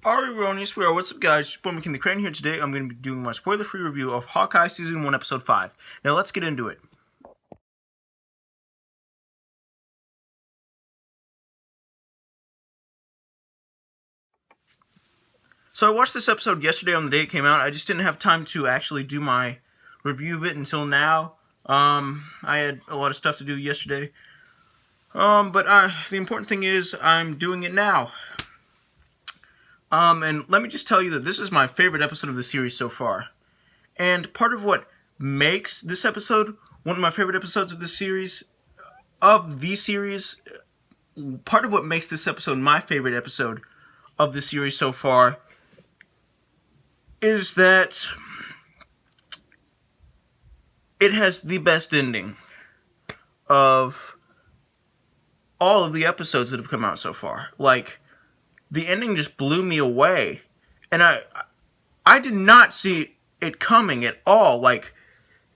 Erroneous, what's up guys, it's your boy McKinley Crain here. Today I'm going to be doing my spoiler-free review of Hawkeye Season 1, Episode 5. Now let's get into it. So I watched this episode yesterday on the day it came out. I just didn't have time to actually do my review of it until now. I had a lot of stuff to do yesterday. But the important thing is I'm doing it now. And let me just tell you that this is my favorite episode of the series so far. And part of what makes this episode one of my favorite episodes of the series, part of what makes this episode my favorite episode of the series so far is that it has the best ending of all of the episodes that have come out so far. Like, the ending just blew me away, and I did not see it coming at all. Like,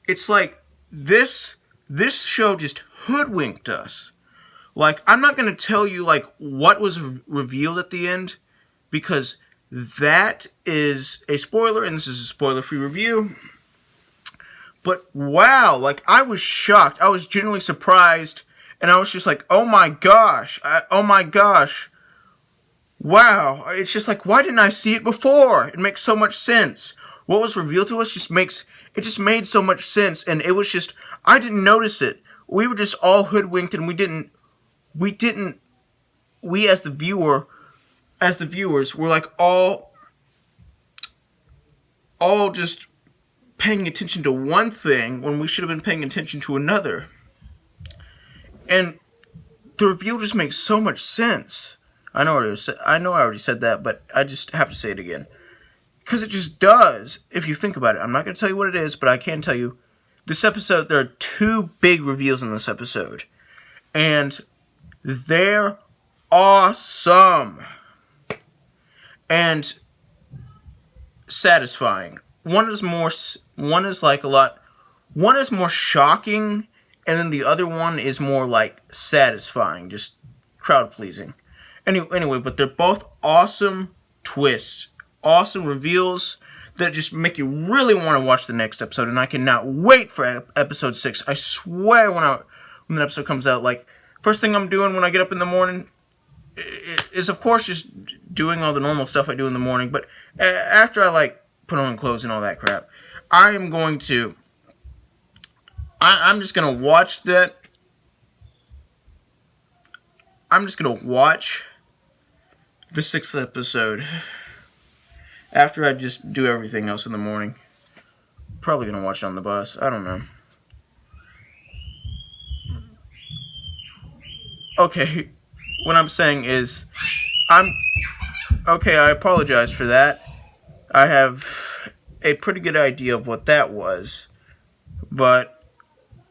it's like this show just hoodwinked us. Like, I'm not going to tell you, like, what was revealed at the end, because that is a spoiler, and this is a spoiler-free review. But, wow, like, I was shocked. I was genuinely surprised, and I was just like, oh my gosh, wow. It's just like, why didn't I see it before? It makes so much sense. What was revealed to us just made so much sense, and it was just, I didn't notice it. We were just all hoodwinked, and we as the viewers were like all just paying attention to one thing when we should have been paying attention to another. And the reveal just makes so much sense. I know I already said that, but I just have to say it again. Because it just does, if you think about it. I'm not going to tell you what it is, but I can tell you, this episode, there are two big reveals in this episode. And they're awesome. And satisfying. One is more shocking, and then the other one is more like satisfying, just crowd pleasing. Anyway, but they're both awesome twists, awesome reveals that just make you really want to watch the next episode, and I cannot wait for episode 6. I swear when the episode comes out, like, first thing I'm doing when I get up in the morning is, of course, just doing all the normal stuff I do in the morning, but after I, like, put on clothes and all that crap, I'm just going to watch that. I'm just going to watch the 6th episode after I just do everything else in the morning. Probably going to watch it on the bus. I don't know. Okay, what I'm saying is, okay, I apologize for that. I have a pretty good idea of what that was, but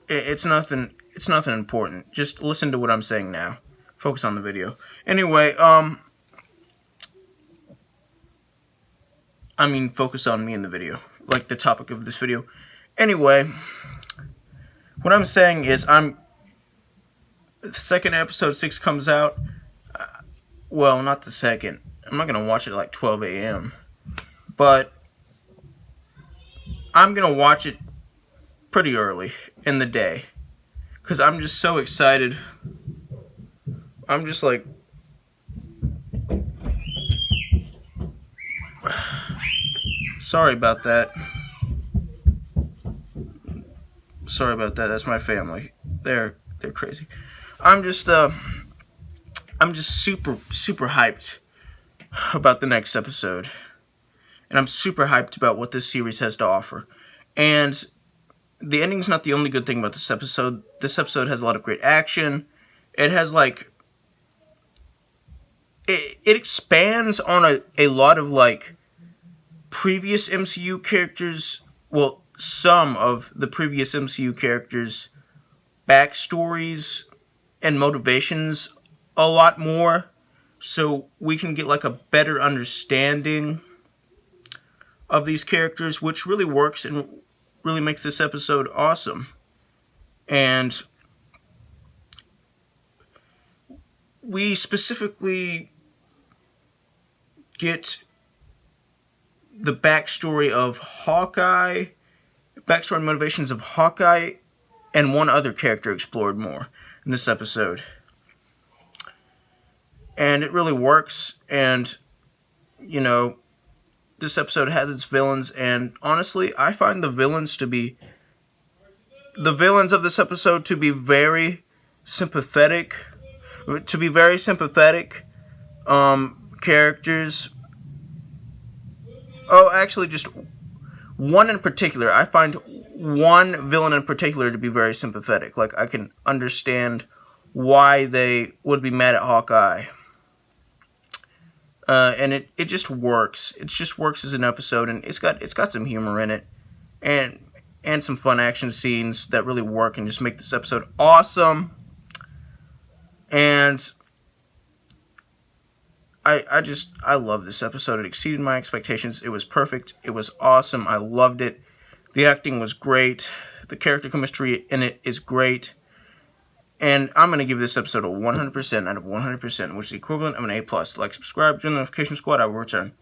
it's nothing important. Just listen to what I'm saying now. Focus on the video. Anyway, focus on me in the video, like the topic of this video. Anyway, what I'm saying is, the second episode 6 comes out. Well, not the second. I'm not gonna watch it at like 12 a.m. But I'm gonna watch it pretty early in the day, because I'm just so excited. I'm just like, sorry about that. That's my family. They're crazy. I'm just super hyped about the next episode. And I'm super hyped about what this series has to offer. And the ending's not the only good thing about this episode. This episode has a lot of great action. It has, like, it expands on a lot of, like, previous MCU characters. Well, some of the previous MCU characters' backstories and motivations a lot more. So we can get, like, a better understanding of these characters, which really works and really makes this episode awesome. And we specifically get the backstory of Hawkeye, backstory and motivations of Hawkeye, and one other character explored more in this episode. And it really works, and, you know, this episode has its villains, and honestly, I find the villains of this episode to be very sympathetic, characters. Oh, actually, just one in particular. I find one villain in particular to be very sympathetic. Like, I can understand why they would be mad at Hawkeye. And it just works. It just works as an episode, and it's got some humor in it, and some fun action scenes that really work and just make this episode awesome. And I love this episode. It exceeded my expectations. It was perfect. It was awesome. I loved it. The acting was great. The character chemistry in it is great. And I'm going to give this episode a 100% out of 100%, which is the equivalent of an A+. Like, subscribe, join the notification squad. I will return.